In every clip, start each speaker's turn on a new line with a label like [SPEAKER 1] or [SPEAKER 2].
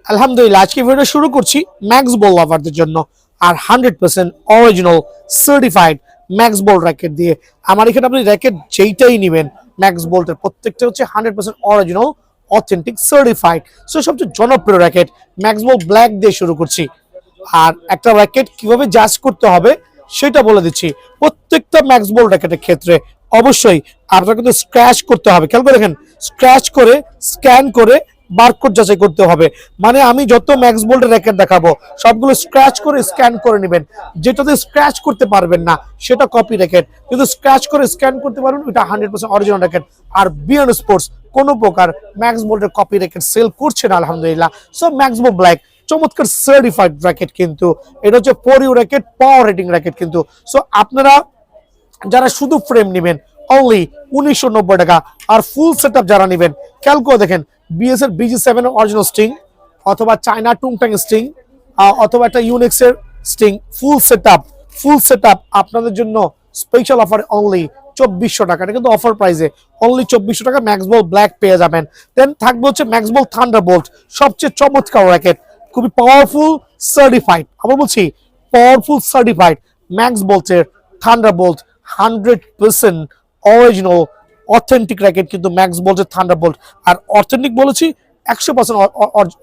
[SPEAKER 1] আলহামদুলিল্লাহ আজকে ভিডিও শুরু করছি ম্যাক্স বল লাভারদের জন্য আর 100% অরিজিনাল সার্টিফাইড ম্যাক্স বল র্যাকেট দিয়ে। আমার এখানে আপনি র্যাকেট যেইটাই নেবেন ম্যাক্স বল্টের প্রত্যেকটা হচ্ছে 100% অরিজিনাল অথেন্টিক সার্টিফাইড। সো সবচেয়ে জনপ্রিয় র্যাকেট ম্যাক্স বল ব্ল্যাক দিয়ে শুরু করছি। আর একটা র্যাকেট কিভাবে জাজ করতে হবে সেটা বলে দিচ্ছি। প্রত্যেকটা ম্যাক্স বল র্যাকেটের ক্ষেত্রে অবশ্যই আপনার কিন্তু স্ক্র্যাচ করতে হবে। খেয়াল করে দেখেন, স্ক্র্যাচ করে স্ক্যান করে বারকোড যাচাই করতে হবে। মানে আমি যত ম্যাক্স বোল্টের র্যাকেট দেখাবো সবগুলো স্ক্র্যাচ করে স্ক্যান করে নেবেন। যেটাতে স্ক্র্যাচ করতে পারবেন না সেটা কপি র্যাকেট, কিন্তু স্ক্র্যাচ করে স্ক্যান করতে পারবেন ওটা 100% অরিজিনাল র্যাকেট। আর বিয়ন্ড স্পোর্টস কোনো প্রকার ম্যাক্স বোল্টের কপি র্যাকেট সেল করছে না আলহামদুলিল্লাহ। সো ম্যাক্স বোল্ট ব্ল্যাক চমৎকার সার্টিফাইড র্যাকেট, কিন্তু এটা হচ্ছে পরিও র্যাকেট, পাওয়ার রেটিং র্যাকেট কিন্তু। সো আপনারা যারা শুধু ফ্রেম নেবেন অনলি 1990 টাকা, আর ফুল সেটআপ যারা নেবেন খেয়াল করে দেখেন বিএস এর BG7 অরিজিনাল স্ট্রিং অথবা চায়না টুংটাং স্ট্রিং অথবা একটা ইউনিক্স এর স্ট্রিং ফুল সেটআপ আপনাদের জন্য স্পেশাল অফার অনলি 2400 টাকা। এটা কিন্তু অফার প্রাইসে অনলি 2400 টাকা ম্যাক্স বল ব্ল্যাক পেয়ে যাবেন। দেন থাকবে হচ্ছে ম্যাক্স বল থান্ডারবোল্ট, সবচেয়ে চমৎকার র্যাকেট, খুবই পাওয়ারফুল সার্টিফাইড। আবার বলছি পাওয়ারফুল সার্টিফাইড ম্যাক্স বলটের থান্ডারবোল্ট 100% অরিজিনাল অথেন্টিক র্যাকেট কিন্তু ম্যাক্স বলটের থান্ডারবোল্ট। আর অথেন্টিক বলেছি 100%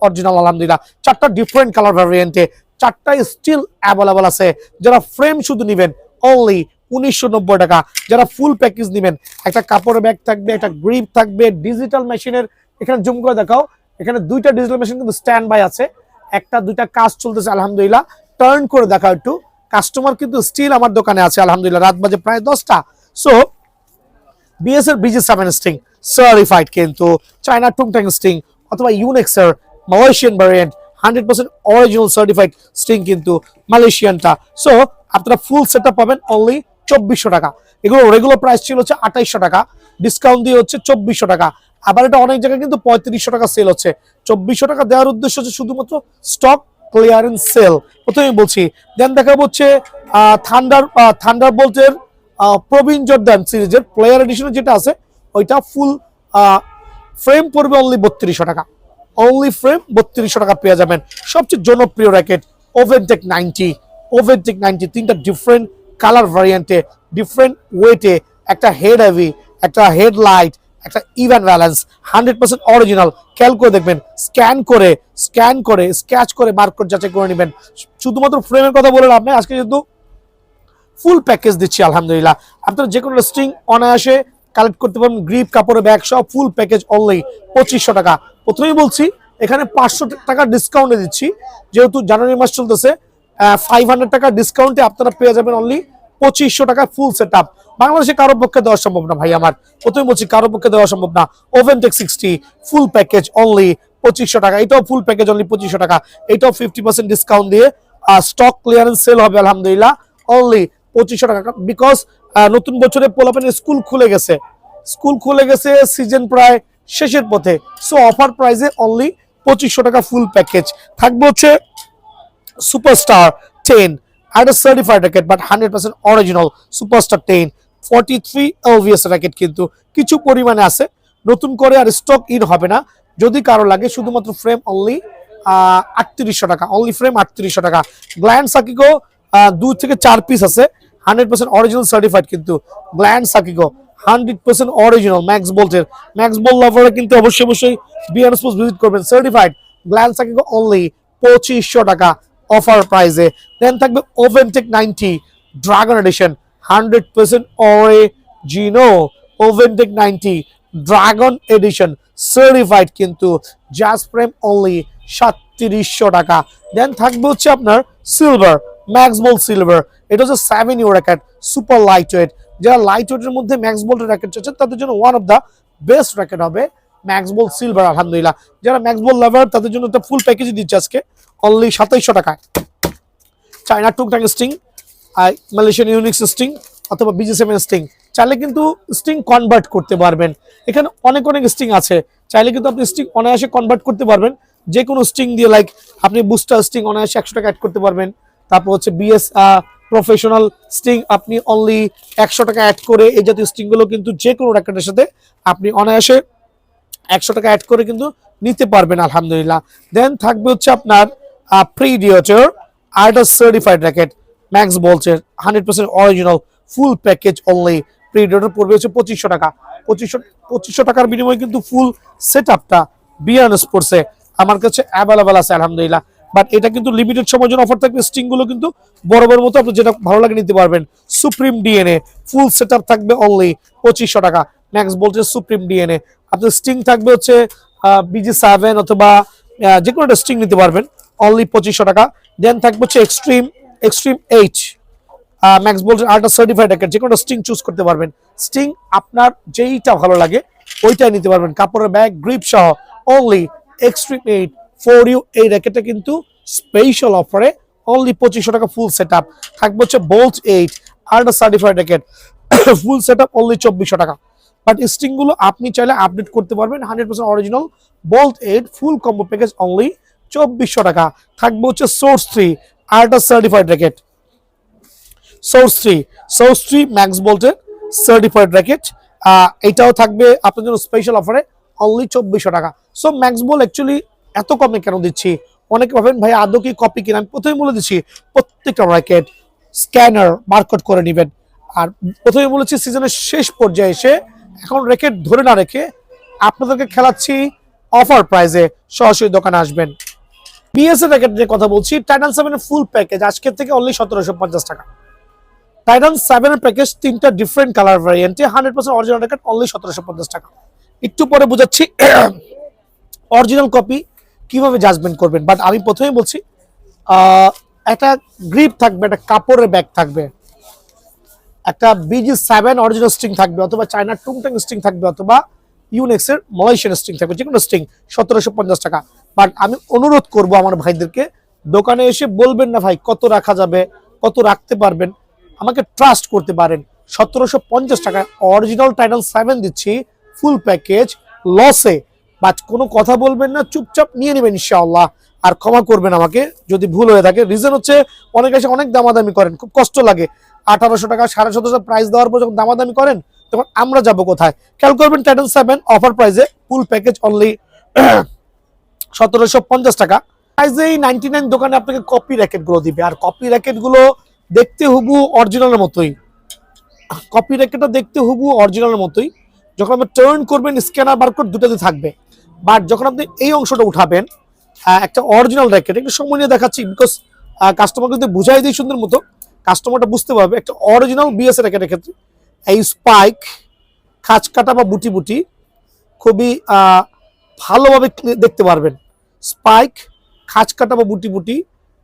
[SPEAKER 1] অরিজিনাল আলহামদুলিল্লাহ। চারটা ডিফারেন্ট কালার ভ্যারিয়েন্টে, চারটাই স্টিল অ্যাভেলেবল আছে। যারা ফ্রেম শুধু নেবেন অনলি 1990 টাকা, যারা ফুল প্যাকেজ নেবেন একটা কাপড়ের ব্যাগ থাকবে, একটা গ্রিপ থাকবে, ডিজিটাল মেশিনের, এখানে জুম করে দেখাও, এখানে দুইটা ডিজিটাল মেশিন কিন্তু স্ট্যান্ড বাই আছে, একটা দুইটা কাজ চলতেছে আলহামদুলিল্লাহ। টার্ন করে দেখাও একটু, কাস্টমার কিন্তু স্টিল আমার দোকানে আছে আলহামদুলিল্লাহ, রাত বাজে প্রায় 10টা। সো বিএস এর BG7 স্ট্রিং সার্টিফাইড, কিন্তু চায়না টুংটাং স্ট্রিং অথবা ইউনিক্স এর Malaysian variant 100% original certified string কিন্তু মালয়েশিয়ানটা। সো আপনারা ফুল সেটআপ পাবেন অনলি 2400 টাকা। এগুলো রেগুলার প্রাইস ছিল হচ্ছে 2800 টাকা, ডিসকাউন্ট দিয়ে হচ্ছে 2400 টাকা। আবার এটা অনেক জায়গায় কিন্তু 3500 টাকা সেল হচ্ছে। 2400 টাকা দেওয়ার উদ্দেশ্য হচ্ছে শুধুমাত্র স্টক ক্লিয়ারেন্স সেল। প্রথমে বলছি, দেন দেখাবো হচ্ছে থান্ডারবোল্টের প্রবীণ জর্দান সিরিজের প্লেয়ার এডিশন যেটা আছে ওইটা ফুল ফ্রেম পড়বে অনলি 3200 টাকা। অনলি ফ্রেম 3200 টাকা পেয়ে যাবেন। সবচেয়ে জনপ্রিয় র্যাকেট ওভেনটেক 90 তিনটা ডিফারেন্ট কালার ভ্যারিয়েন্টে, ডিফারেন্ট ওয়েটে, একটা হেড হেভি, একটা হেডলাইট, একটা ইভেন ব্যালেন্স, 100% অরিজিনাল। খেয়াল করে দেখবেন, স্ক্যান করে স্ক্যাচ করে বারকোড যাচাই করে নেবেন। শুধুমাত্র ফ্রেমের কথা বলে লাভ নেই, আজকে যেহেতু ফুল প্যাকেজ দিচ্ছি আলহামদুলিল্লাহ, আপনারা যে কোনো স্ট্রিং অনায়াসে কালেক্ট করতে পারবেন, গ্রিপ কাপড়ের ব্যাগ সব ফুল প্যাকেজ অনলি 2500 টাকা। প্রথমেই বলছি এখানে 500 টাকা ডিসকাউন্টে দিচ্ছি, যেহেতু জানুয়ারি মাস চলতেছে। 500 টাকা ডিসকাউন্টে আপনারা পেয়ে যাবেন অনলি 2500 টাকা ফুল সেটআপ। বাংলাদেশে কারো পক্ষে দেওয়া সম্ভব না ভাই আমার, প্রথমে বলছি কারো পক্ষে দেওয়া সম্ভব না। ওভেনটেক 60 ফুল প্যাকেজ অনলি 2500 টাকা, এটাও ফুল প্যাকেজ অনলি 2500 টাকা। এটাও 50% ডিসকাউন্ট দিয়ে স্টক ক্লিয়ারেন্স সেল হবে আলহামদুলিল্লাহ অনলি 2500 টাকা। বিকজ নতুন বছরে পোলাপেনের স্কুল খুলে গেছে, সিজন প্রায় শেষের পথে। সো অফার প্রাইসে অনলি 2500 টাকা ফুল প্যাকেজ। থাকবে হচ্ছে সুপারস্টার 10, একটা certified racket but 100% original superstar 10 43 LVS racket কিন্তু কিছু পরিমাণে আছে, নতুন করে আর স্টক ইন হবে না। যদি কারো লাগে শুধুমাত্র ফ্রেম অনলি 3800 টাকা, অনলি ফ্রেম 3800 টাকা। গ্ল্যান্ড সাকিগো 2 থেকে 4 পিস আছে, 100% অরিজিনাল সার্টিফাইড কিন্তু গ্ল্যান্ড সাকিগো 100% অরিজিনাল ম্যাক্স বল লাভাররা কিন্তু অবশ্যই বিয়ার স্পোর্টস ভিজিট করবেন। সার্টিফাইড গ্ল্যান্ড সাকিগো অনলি 2500 টাকা অফার প্রাইসে। দেন থাকবে ওভেনটেক 90 ড্রাগন এডিশন 100% অরিজিনাল ওভেনটেক 90 ড্রাগন এডিশন সার্টিফাইড কিন্তু জাস্ট ফ্রেম অনলি 3700 টাকা। দেন থাকবে হচ্ছে আপনার সিলভার ম্যাক্স বল সিলভার, এটা হচ্ছে 7U racket, super light weight. যারা লাইট ওয়েটের মধ্যে ম্যাক্স বলের র্যাকেট চাচ্ছেন তাদের জন্য one of the best racket হবে ম্যাক্স বল সিলভার আলহামদুলিল্লাহ। যারা ম্যাক্স বল লাভার তাদের জন্য একটা ফুল প্যাকেজ দিচ্ছে আজকে অনলি 2700 টাকায়। চায়না টুংটাং স্ট্রিং, মালয়েশিয়ান ইউনিক্স স্ট্রিং অথবা BG7 স্ট্রিং, চাইলে কিন্তু স্ট্রিং কনভার্ট করতে পারবেন। এখানে অনেক স্ট্রিং আছে, চাইলে কিন্তু আপনি স্ট্রিং অনায়াসে কনভার্ট করতে পারবেন যে কোনো স্ট্রিং দিয়ে। লাইক আপনি বুস্টার স্ট্রিং অনায়াসে 100 টাকা অ্যাড করতে পারবেন। তারপর হচ্ছে BS প্রফেশনাল স্ট্রিং আপনি অনলি 100 টাকা অ্যাড করে এই জাতীয় স্ট্রিংগুলো কিন্তু যে কোনো র্যাকেটের সাথে আপনি অনায়াসে 100 টাকা অ্যাড করে কিন্তু নিতে পারবেন আলহামদুলিল্লাহ। দেন থাকবে হচ্ছে আপনার প্রিডিয়েটর আর্টা সার্টিফাইড র্যাকেট ম্যাক্স বলসের 100% original full package only. Predator পড়বে হচ্ছে 2500 টাকা। 2500 টাকার বিনিময়ে কিন্তু ফুল সেট আপটা বিয়ান স্পোর্টসে আমার কাছে অ্যাভেলেবেল আছে আলহামদুলিল্লাহ। বাট এটা কিন্তু লিমিটেড সময়ের জন্য অফার থাকবে। স্ট্রিং গুলো কিন্তু বরাবর মতো আপনি যেটা ভালো লাগে নিতে পারবেন। সুপ্রিম ডিএনএ ফুল সেট আপ থাকবে অনলি 2500 টাকা। ম্যাক্স বলসের সুপ্রিম ডিএনএ আপনার স্ট্রিং থাকবে হচ্ছে BG7 অথবা যে কোনো একটা স্ট্রিং নিতে পারবেন অনলি 2500 টাকা। দেন থাকবে হচ্ছে এক্সট্রিম এইচ ম্যাক্স বোল্টের আল্ট্রা সার্টিফাইড র্যাকেট, যে কোনো স্ট্রিং চুজ করতে পারবেন। স্ট্রিং আপনার যেইটা ভালো লাগে ওইটাই নিতে পারবেন, কাপড়ের ব্যাগ গ্রিপ সহ only extreme eight for you. এই র্যাকেটটা কিন্তু স্পেশাল অফারে অনলি 2500 টাকা ফুল সেট আপ থাকবে হচ্ছে bolt 8 ultra certified racket full set up only 2400 টাকা। বাট স্ট্রিং গুলো আপনি চাইলে আপডেট করতে পারবেন। 100% original bolt 8 full combo package only 2400 টাকা। থাকবে হচ্ছে source 3 ultra certified racket, source 3 max বোল্টের সার্টিফাইড র্যাকেট, এটাও থাকবে আপনার জন্য স্পেশাল অফারে অনলি 2400 টাকা। সো ম্যাক্স বোল অ্যাকচুয়ালি এত কমে কেন দিচ্ছি, অনেকে ভাবেন ভাই আদৌ কি কপি কিনা। আমি প্রথমে বলে দিচ্ছি প্রত্যেকটা র্যাকেট স্ক্যানার বারকোড করে নেবেন। আর প্রথমে বলেছি সিজনের শেষ পর্যায়ে এসে এখন র্যাকেট ধরে না রেখে আপনাদেরকে খেলাচ্ছি অফার প্রাইজে, সরাসরি দোকানে আসবেন। বিএসএ র্যাকেট যে কথা বলছি, টাইটান 7 এর ফুল প্যাকেজ আজকের থেকে অনলি 1750 টাকা। টাইটান 7 এর প্যাকেজ 3টা ডিফারেন্ট কালার ভ্যারিয়েন্টে 100% অরিজিনাল র্যাকেট অনলি 1750 টাকা। একটু পরে বুঝাচ্ছি অরিজিনাল কপি কিভাবে জাজমেন্ট করবেন। বাট আমি প্রথমেই বলছি একটা গ্রিপ থাকবে, একটা কাপড়ের ব্যাগ থাকবে, একটা BG7 অরিজিনাল স্ট্রিং থাকবে, অথবা চায়নার টুংটাং স্ট্রিং থাকবে, অথবা ইউনেক্স এর মালয়েশিয়ান স্ট্রিং থাকবে, যে কোনো স্ট্রিং 1750 টাকা। বাট আমি অনুরোধ করব আমার ভাইদেরকে, দোকানে এসে বলবেন না ভাই কত রাখা যাবে, কত রাখতে পারবেন, আমাকে ট্রাস্ট করতে পারেন। 1750 টাকায় অরিজিনাল টাইটান 7 দিচ্ছি ফুল প্যাকেজ লসে। বাট কোনো কথা বলবেন না, চুপচাপ নিয়ে নেবেন ইনশাআল্লাহ। আর ক্ষমা করবেন আমাকে যদি ভুল হয়ে থাকে। রিজন হচ্ছে অনেকে এসে অনেক দামাদামি করেন, খুব কষ্ট লাগে। 1800 টাকা 1750 প্রাইস দেওয়ার পর যখন দামাদামি করেন তখন আমরা যাব কোথায়। খেয়াল করবেন টাইটান 7 অফার প্রাইসে ফুল প্যাকেজ অনলি 1750 টাকা। প্রাইসে 99 দোকানে আপনাকে কপি র্যাকেট গুলো দিবে। আর কপি র্যাকেট গুলো দেখতে হুবু অরিজিনালের মতোই, কপি র্যাকেটটা দেখতে হুবু অরিজিনালের মতোই। যখন আপনি টার্ন করবেন স্ক্যানার বারকোড দুটোতে থাকবে। বাট যখন আপনি এই অংশটা উঠাবেন একটা অরিজিনাল র্যাকেট, একটু সময় নিয়ে দেখাচ্ছি বিকজ কাস্টমার যদি বুঝাই দিই সুন্দর মতো কাস্টমারটা বুঝতে পারবে। একটা অরিজিনাল বিএস র্যাকেটের ক্ষেত্রে এই স্পাইক খাঁচ কাটা বা বুটি বুটি খুবই ভালোভাবে দেখতে পারবেন। স্পাইক খাঁচ কাটা বা বুটি বুটি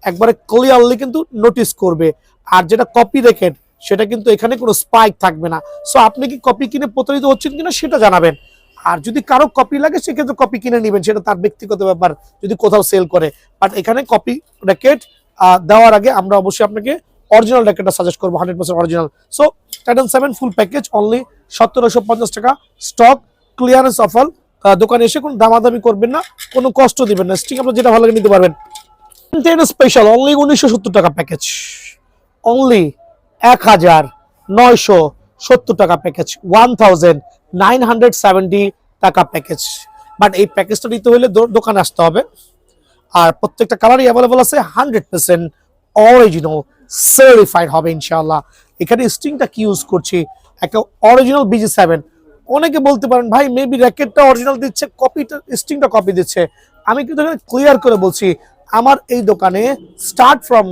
[SPEAKER 1] একবারে ক্লিয়ারলি কিন্তু নোটিস করবে। আর যেটা কপি র্যাকেট সেটা কিন্তু এখানে কোনো স্পাইক থাকবে না। সো আপনি কি কপি কিনে প্রতারিত হচ্ছেন কিনা সেটা জানাবেন। আর যদি কারো কপি লাগে সেক্ষেত্রে কপি কিনে নেবেন, সেটা তার ব্যক্তিগত ব্যাপার যদি কোথাও সেল করে। বাট এখানে কপি র্যাকেট দেওয়ার আগে আমরা অবশ্যই আপনাকে অরিজিনাল র্যাকেটটা সাজেস্ট করবো 100% অরিজিনাল। সো টাইটান 7 ফুল প্যাকেজ অনলি 1750 টাকা। স্টক ক্লিয়ারেন্স অফার, দোকানে এসে কোনো দামাদামি করবেন না, কোনো কষ্ট দিবেন না। স্টিক আপনার যেটা ভালো লাগে নিতে পারবেন। স্পেশাল অনলি 1970 টাকা প্যাকেজ, অনলি 1970 টাকা প্যাকেজ, 1970 টাকা প্যাকেজ। বাট এই প্যাকেজটা নিতে হলে দোকানে আসতে হবে। আর প্রত্যেকটা কালারই অ্যাভেলেবল আছে, 100% অরিজিনাল সার্টিফাইড হবে ইনশাআল্লাহ। এখানে স্ট্রিংটা কি ইউজ করছি, একটা অরিজিনাল BG7। অনেকে বলতে পারেন ভাই মেবি র্যাকেটটা অরিজিনাল দিচ্ছে, কপিটা স্ট্রিংটা কপি দিচ্ছে। আমি কিন্তু এখানে ক্লিয়ার করে বলছি আমার এই দোকানে স্টার্ট ফ্রম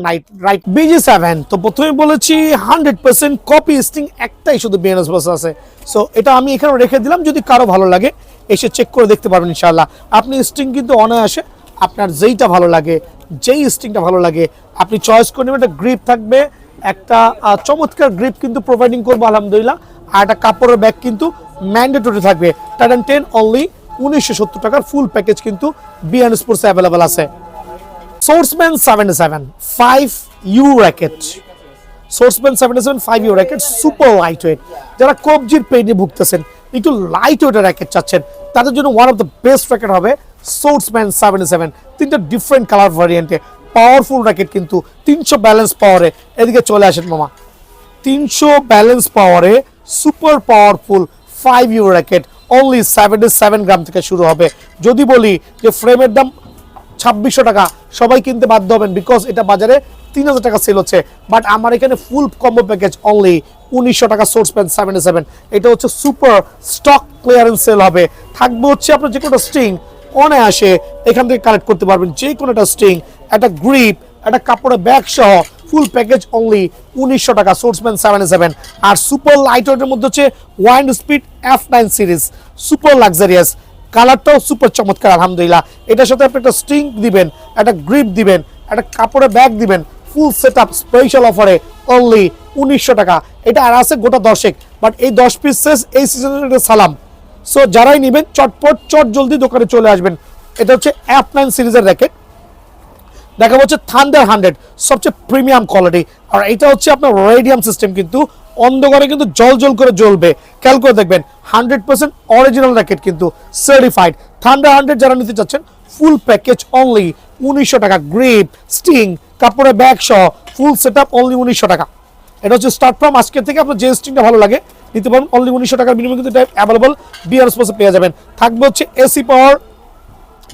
[SPEAKER 1] রাইট BG7। তো প্রথমে বলেছি 100% কপি স্ট্রিং একটাই শুধু বিএনএস বাস আছে। সো এটা আমি এখানে রেখে দিলাম, যদি কারো ভালো লাগে এসে চেক করে দেখতে পারবেন ইনশাআল্লাহ। আপনি স্ট্রিং কিন্তু অনায়াসে আপনার যেইটা ভালো লাগে, যেই স্ট্রিংটা ভালো লাগে আপনি চয়েস করে নেবেন। একটা গ্রিপ থাকবে, একটা চমৎকার গ্রিপ কিন্তু প্রোভাইডিং করবো আলহামদুলিল্লাহ। আর একটা কাপড়ের ব্যাগ কিন্তু ম্যান্ডেটরি থাকবে। টাইটান 10 অনলি 1970 টাকার ফুল প্যাকেজ কিন্তু বিএন স্পোর্টস অ্যাভেলেবল আছে। সোর্সম্যান 77 5U র্যাকেট, সোর্সম্যান 77 5U racket super light weight. যারা কবজির পেইনে ভুগতেছেন, একটু লাইট ওয়েটের র্যাকেট চাচ্ছেন, তাদের জন্য one of the best racket হবে সোর্সম্যান 77। 3টা ডিফারেন্ট কালার ভ্যারিয়েন্টে পাওয়ারফুল র্যাকেট কিন্তু 300 ব্যালেন্স পাওয়ারে। এদিকে চলে আসেন মামা, 300 ব্যালেন্স পাওয়ারে super powerful 5U racket only 77 গ্রাম থেকে শুরু হবে। যদি বলি যে ফ্রেমের দাম 2600 টাকা, সবাই কিনতে বাধ্য হবেন, বিকজ এটা বাজারে 3000 টাকা সেল হচ্ছে, বাট আমার এখানে ফুল কম্বো প্যাকেজ অনলি 1900 টাকা সোর্স প্যান 77। এটা হচ্ছে সুপার স্টক ক্লিয়ারেন্স সেল হবে। থাকবে হচ্ছে আপনার যে কোনো স্ট্রিং অনায়াসে এখান থেকে কালেক্ট করতে পারবেন, যে কোনো একটা স্ট্রিং, একটা গ্রিপ, একটা কাপড়ের ব্যাগ সহ ফুল প্যাকেজ অনলি 1900 টাকা সোর্সম্যান 77। আর সুপার লাইট ওয়েটের মধ্যে হচ্ছে wind speed F9 series, super luxurious, কালারটাও সুপার চমৎকার আলহামদুলিল্লাহ। এটার সাথে আপনি একটা স্ট্রিং দিবেন, একটা গ্রিপ দিবেন, একটা কাপড়ের ব্যাগ দিবেন, ফুল সেট আপ স্পেশাল অফারে অনলি 1900 টাকা। এটা আর আছে গোটা 10, বাট এই 10 পিস শেষ এই সিজনের সালাম। সো যারাই নেবেন চটপট চট জলদি দোকানে চলে আসবেন। এটা হচ্ছে F9 সিরিজের র্যাকেট, দেখা হচ্ছে থান্ডার 100, সবচেয়ে প্রিমিয়াম কোয়ালিটি। আর এটা হচ্ছে আপনার রেডিয়াম সিস্টেম, কিন্তু অন্ধকারে কিন্তু জল জল করে জ্বলবে, খেয়াল করে দেখবেন। 100% অরিজিনাল র্যাকেট, কিন্তু সার্টিফাইড। থান্ডার 100 যারা নিতে চাচ্ছেন ফুল প্যাকেজ অনলি 1900 টাকা, গ্রিপ, স্টিং, কাপড়ের ব্যাগ সহ ফুল সেট আপ অনলি 1900 টাকা। এটা হচ্ছে স্টার্ট ফ্রম আজকে থেকে আপনার যে স্ট্রিংটা ভালো লাগে নিতে পারেন অনলি 1900 টাকার বিনিময়ে, কিন্তু এটা অ্যাভেলেবল বিআর স্পোর্টসে পেয়ে যাবেন। থাকবে হচ্ছে এসি পাওয়ার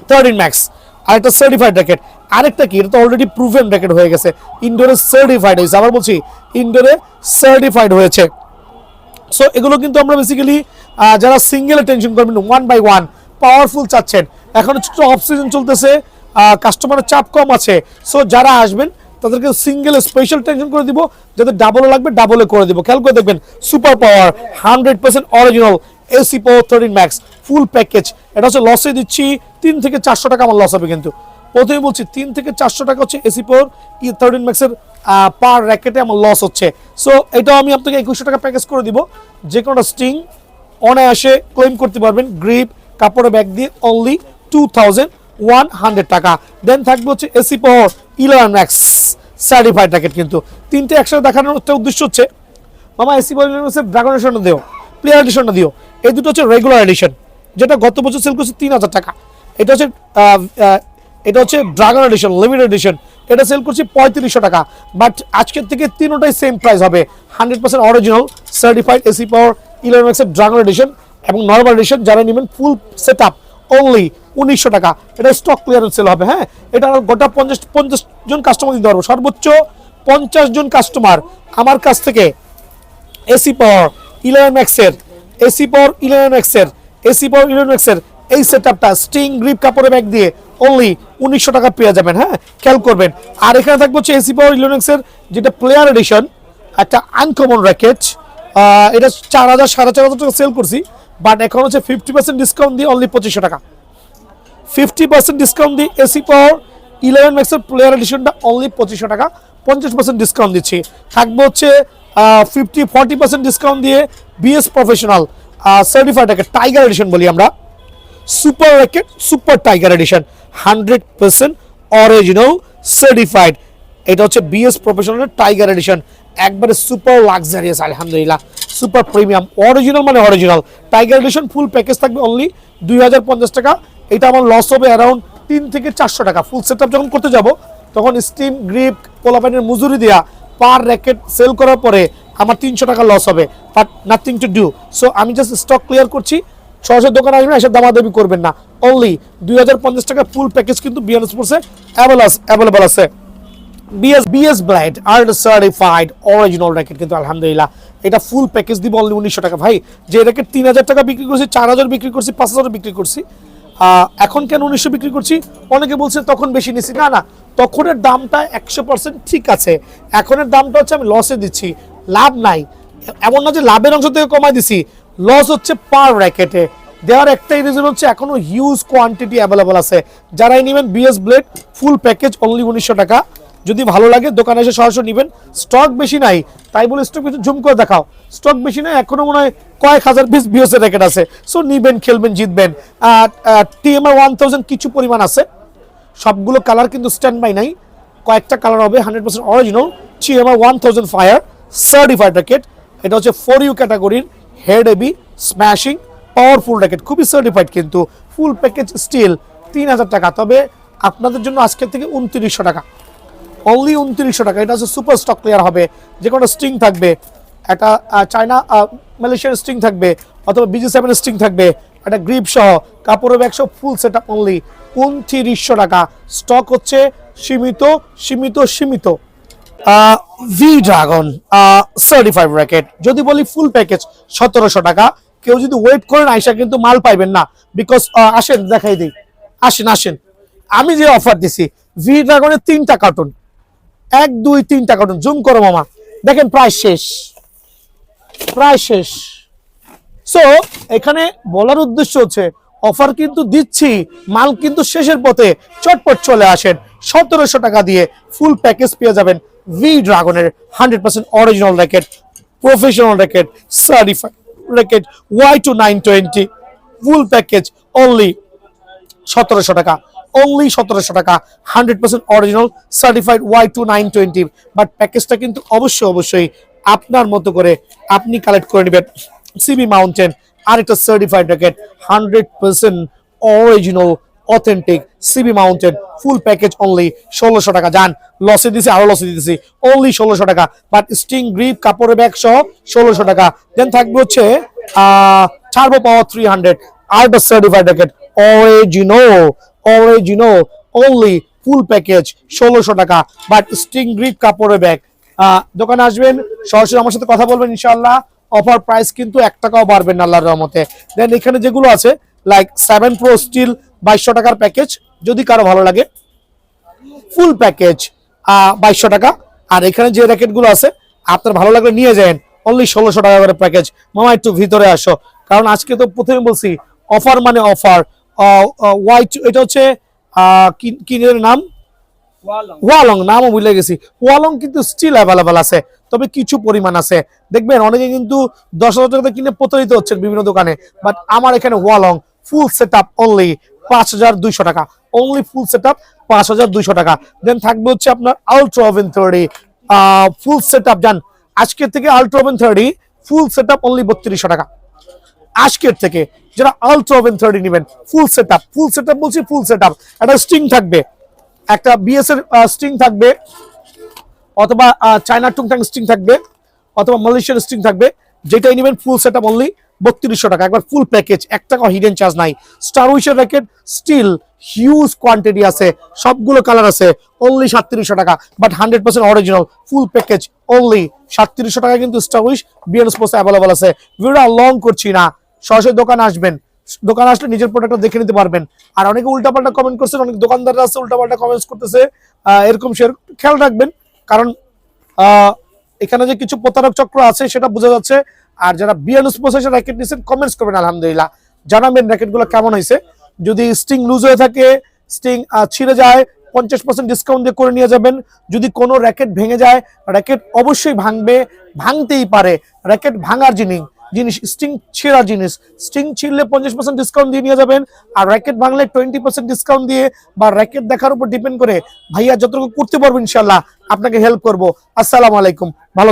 [SPEAKER 1] 13 ম্যাক্স, আরেকটা সার্টিফাইড র্যাকেট। আরেকটা কি, এটা তো অলরেডি প্রুভেন র্যাকেট হয়ে গেছে, ইনডোরে সার্টিফাইড হয়েছে। আবার বলছি ইনডোরে সার্টিফাইড হয়েছে। সো এগুলো কিন্তু আমরা বেসিক্যালি যারা সিঙ্গেলে টেনশন করবেন, 1 বাই 1 পাওয়ারফুল চাচ্ছেন, এখন হচ্ছে অফ সিজন চলতেছে, কাস্টমারের চাপ কম আছে, সো যারা আসবেন তাদেরকে সিঙ্গেলে স্পেশাল টেনশন করে দিব, যাদের ডাবলও লাগবে ডাবলে করে দিব। খেয়াল করে দেখবেন সুপার পাওয়ার 100% অরিজিনাল এসি পাওয়ার 13 ম্যাক্স ফুল প্যাকেজ। এটা হচ্ছে লসে দিচ্ছি 3 থেকে 400 টাকা আমার লস হবে, কিন্তু প্রথমে বলছি 3 থেকে 400 টাকা হচ্ছে এসি পাওয়ার 13 ম্যাক্সের পার র্যাকেটে আমার লস হচ্ছে। সো এটাও আমি আপনাকে 2100 টাকা প্যাকেজ করে দিব, যে কোনো স্ট্রিং অনায়াসে ক্লেম করতে পারবেন, গ্রিপ, কাপড়ের ব্যাগ দিয়ে অনলি 2100 টাকা। দেন থাকবে হচ্ছে এসি পাওয়ার 11 ম্যাক্স সার্টিফাইড র্যাকেট, কিন্তু তিনটে একসাথে দেখানোর একটা উদ্দেশ্য হচ্ছে মামা এসি পাওয়ার ড্রাগন এডিশনটা দিও, প্লেয়ার এডিশনটা দিও। এই দুটো হচ্ছে রেগুলার এডিশন, যেটা গত বছর সেল করছে 3000 টাকা। এটা হচ্ছে ড্রাগন এডিশন লিমিটেড এডিশন, এটা সেল করছি 3500 টাকা। বাট আজকের থেকে তিনটাই সেম প্রাইস হবে, 100% অরিজিনাল সার্টিফাইড এসি পাওয়ার 11 ম্যাক্সের ড্রাগন এডিশন এবং নর্মাল এডিশন যারা নেবেন ফুল সেট আপ অনলি 1900 টাকা। এটা স্টক ক্লিয়ারেন্স সেল হবে। হ্যাঁ, এটা গোটা 50 জন কাস্টমার দিতে পারবো, সর্বোচ্চ 50 জন কাস্টমার আমার কাছ থেকে এসি পাওয়ার 11 ম্যাক্সের এই সেটআপটা স্ট্রিং, গ্রিপ, কাপড়ের ব্যাগ দিয়ে অনলি 1900 টাকা পেয়ে যাবেন। হ্যাঁ, খেয়াল করবেন। আর এখানে থাকবে হচ্ছে এসি পাওয়ার 11 ম্যাক্সের যেটা প্লেয়ার এডিশন, একটা আনকমন র্যাকেট। এটা 4000 4500 টাকা সেল করছি, বাট এখন হচ্ছে 50% ডিসকাউন্ট দিয়ে অনলি 2500 টাকা। 50% ডিসকাউন্ট দিয়ে এসি পাওয়ার 11 ম্যাক্সের প্লেয়ার এডিশনটা অনলি 2500 টাকা, 50% ডিসকাউন্ট দিচ্ছি। থাকবে হচ্ছে 40% ডিসকাউন্ট দিয়ে BS professional certified racket, tiger edition বলি আমরা, super racket, super tiger edition 100% original certified. এটা হচ্ছে বিএস প্রফেশনাল টাইগার এডিশন, একবারে সুপার লাক্সারিয়াস আলহামদুলিল্লাহ, সুপার প্রিমিয়াম, অরিজিনাল মানে original. Tiger edition full package থাকবে অনলি 2050 টাকা। এটা আমার লস হবে অ্যারাউন্ড 3 থেকে 400 টাকা। ফুল সেটআপ যখন করতে যাব তখন স্টিম, গ্রিপ, পোলাপাইনের মজুরি দেওয়া পার র্যাকেট সেল করার পরে আমার 300 টাকা লস হবে, but nothing to do. So আমি জাস্ট স্টক ক্লিয়ার করছি, সরাসরি দোকানে আসবেন, এসে দামাদামি করবেন না। অনলি 2050 টাকা ফুল প্যাকেজ কিন্তু বিআর স্পোর্টসে অ্যাভেলেবল আছে। বিএস ব্লাইড আর সার্টিফাইড অরিজিনাল র্যাকেট, কিন্তু আলহামদুলিল্লাহ এটা ফুল প্যাকেজ দিব অনলি 1900 টাকা। ভাই, যে র্যাকেট 3000 টাকা বিক্রি করছি, 4000 বিক্রি করছি, 5000 বিক্রি করছি, এখন কেন 1900 বিক্রি করছি? অনেকে বলছে তখন বেশি নিছি। না না, তখনের দামটা 100% ঠিক আছে, এখনের দামটা হচ্ছে আমি লসে দিচ্ছি, লাভ নাই। এমন না যে লাভের অংশ থেকে কমাই দিছি, লস হচ্ছে পার র্যাকেটে। দেওয়ার একটাই রিজন হচ্ছে এখনো হিউজ কোয়ান্টিটি অ্যাভেলেবল আছে। যারাই নেবেন বিএস ব্লেড ফুল প্যাকেজ অনলি 1900 টাকা। যদি ভালো লাগে দোকানে এসে সরাসরি নেবেন, স্টক বেশি নাই, তাই বলে স্টক বেশি জুম করে দেখাও, স্টক বেশি নাই, এখনো মনে হয় কয়েক হাজার পিস বিএসের র্যাকেট আছে। সো নিবেন, খেলবেন, জিতবেন। টিএমআর 1000 কিছু পরিমাণ আছে, সবগুলো কালার কিন্তু স্ট্যান্ড বাই নাই, কয়েকটা কালার হবে 100% original. TMR 1000 fire certified racket, এটা হচ্ছে 4U ক্যাটাগরির head heavy smashing powerful racket, খুবই সার্টিফাইড, কিন্তু ফুল প্যাকেজ স্টিল 3000 টাকা। তবে আপনাদের জন্য আজকের থেকে 2900 টাকা, অনলি 2900 টাকা। এটা হচ্ছে সুপার স্টক ক্লিয়ার হবে, যে কোনো স্ট্রিং থাকবে, একটা চায়না মালয়েশিয়ার স্ট্রিং থাকবে অথবা BG7 স্টিং থাকবে, একটা গ্রিপ সহ কাপড়ের ব্যাগ সহ ফুল সেট আপ অনলি 2900 টাকা। স্টক হচ্ছে সীমিত সীমিত সীমিত। ভি ড্রাগন সার্টিফাইড র্যাকেট যদি বলি ফুল প্যাকেজ 1700 টাকা। কেউ যদি ওয়েট করেন আইসা কিন্তু মাল পাইবেন না, বিকজ আসেন দেখাই দিই, আসেন আসেন। আমি যে অফার দিছি ভি ড্রাগনের 3টা কার্টুন, 1 2 3টা কার্টুন, জুম করো মামা, দেখেন প্রায় শেষ, প্রায় শেষ। সো এখানে বলার উদ্দেশ্য হচ্ছে অফার কিন্তু দিচ্ছি, মাল কিন্তু শেষের পথে, চটপট চলে আসেন। 1700 টাকা দিয়ে ফুল প্যাকেজ পেয়ে যাবেন ভি ড্রাগনের 100% original racket, professional racket, certified racket Y2 920 ফুল প্যাকেজ অনলি 1700 টাকা, অনলি 1700 টাকা, 100% অরিজিনাল সার্টিফাইড Y2 920। বাট প্যাকেজটা কিন্তু অবশ্যই অবশ্যই আপনার মতো করে আপনি কালেক্ট করে নেবেন। সিবি মাউন্টেন আরেকটা certified racket, 100% original authentic CB mountain full package only 1600 টাকা। যান লসে দিছি, আরো লসে দিতেছি, অনলি 1600 টাকা। বাট স্টিং গ্রিপ কাপড়ের ব্যাগ সহ 1600 টাকা। দেন থাকবে হচ্ছে টার্বো পাওয়ার 300 আরেকটা certified racket original original only full package 1600 টাকা। বাট স্টিং গ্রিপ কাপড়ের ব্যাগ। দোকানে আসবেন, সরাসরি আমার সাথে কথা বলবেন, ইনশাআল্লাহ অফার প্রাইস কিন্তু 1 টাকাও বাড়বেন না আল্লাহর রহমতে। দেন এখানে যেগুলো আছে লাইক 7 প্রো স্টিল 2200 টাকার প্যাকেজ, যদি কারো ভালো লাগে ফুল প্যাকেজ 2200 টাকা। আর এখানে যে র্যাকেটগুলো আছে আপনার ভালো লাগলে নিয়ে যান, অনলি 1600 টাকা করে প্যাকেজ। মামা একটু ভিতরে আসো, কারণ আজকে তো প্রথমে বলছি অফার মানে অফার। এটা হচ্ছে কিনের নাম ওয়ালং, নামও ভুলে গেছি। ওয়ালং কিন্তু স্টিল অ্যাভেলেবল আছে, তবে কিছু পরিমাণ আছে। দেখবেন অনেকে কিন্তু 10,000 টাকাতে কিনে প্রতারিত হচ্ছেন বিভিন্ন দোকানে, বাট আমার এখানে ওয়ালং ফুল সেট আপ অনলি 5200 টাকা, অনলি ফুল সেট আপ 5200 টাকা। দেন থাকবে হচ্ছে আপনার আলট্রা ওভেন 30 ফুল সেট আপ। যান আজকের থেকে আলট্রা ওভেন 30 ফুল সেট আপ অনলি 3200 টাকা। আজকের থেকে যারা আলট্রা ওভেন 30 নেবেন ফুল সেট আপ, ফুল সেট আপ বলছি ফুল সেট আপ, একটা স্ট্রিং থাকবে, একটা বিএস এর স্ট্রিং থাকবে, অথবা চায়না টুংটাং স্ট্রিং থাকবে, অথবা মালয়েশিয়ান স্ট্রিং থাকবে, যেটাই নেবেন ফুল সেট আপ অনলি 3200 টাকা। একবার ফুল প্যাকেজ, 1 টাকা হিডেন চার্জ নাই। স্টার উইশের র্যাকেট স্টিল হিউজ কোয়ান্টিটি আছে, সবগুলো কালার আছে, অনলি 3700 টাকা। But 100% original full package only 3700 টাকা। কিন্তু star wish BN sports available আছে। ভিডিওটা লং করছি না, সরাসরি দোকানে আসবেন, দোকানে আসলে নিজের প্রোডাক্টটা দেখে নিতে পারবেন। আর অনেকে উল্টাপাল্টা কমেন্ট করছেন, অনেক দোকানদাররা আছে উল্টাপাল্টা কমেন্টস করতেছে, এরকম খেয়াল রাখবেন, কারণ এখানে যে কিছু প্রতারক চক্র আছে সেটা বোঝা যাচ্ছে। আর যারা বিএন স্পোর্টস এর র্যাকেট নিছেন কমেন্টস করবেন, আলহামদুলিল্লাহ জানাবেন র্যাকেটগুলো কেমন হয়েছে। যদি স্টিং লুজ হয়ে থাকে, স্টিং ছিঁড়ে যায়, 50% ডিসকাউন্ট দিয়ে করে নিয়ে যাবেন। যদি কোনো র্যাকেট ভেঙে যায়, র্যাকেট অবশ্যই ভাঙবে, ভাঙতেই পারে, র্যাকেট ভাঙার জিনিস, স্টিং ছেঁড়া জিনিস, স্টিং ছিঁড়লে 50% ডিসকাউন্ট দিয়ে নিয়ে যাবেন। আর র্যাকেট ভাঙলে 20% ডিসকাউন্ট দিয়ে, বা র্যাকেট দেখার উপর ডিপেন্ড করে ভাইয়া যতটুকু করতে পারবো ইনশাল্লাহ আপনাকে হেল্প করবো। আসসালামু আলাইকুম, ভালো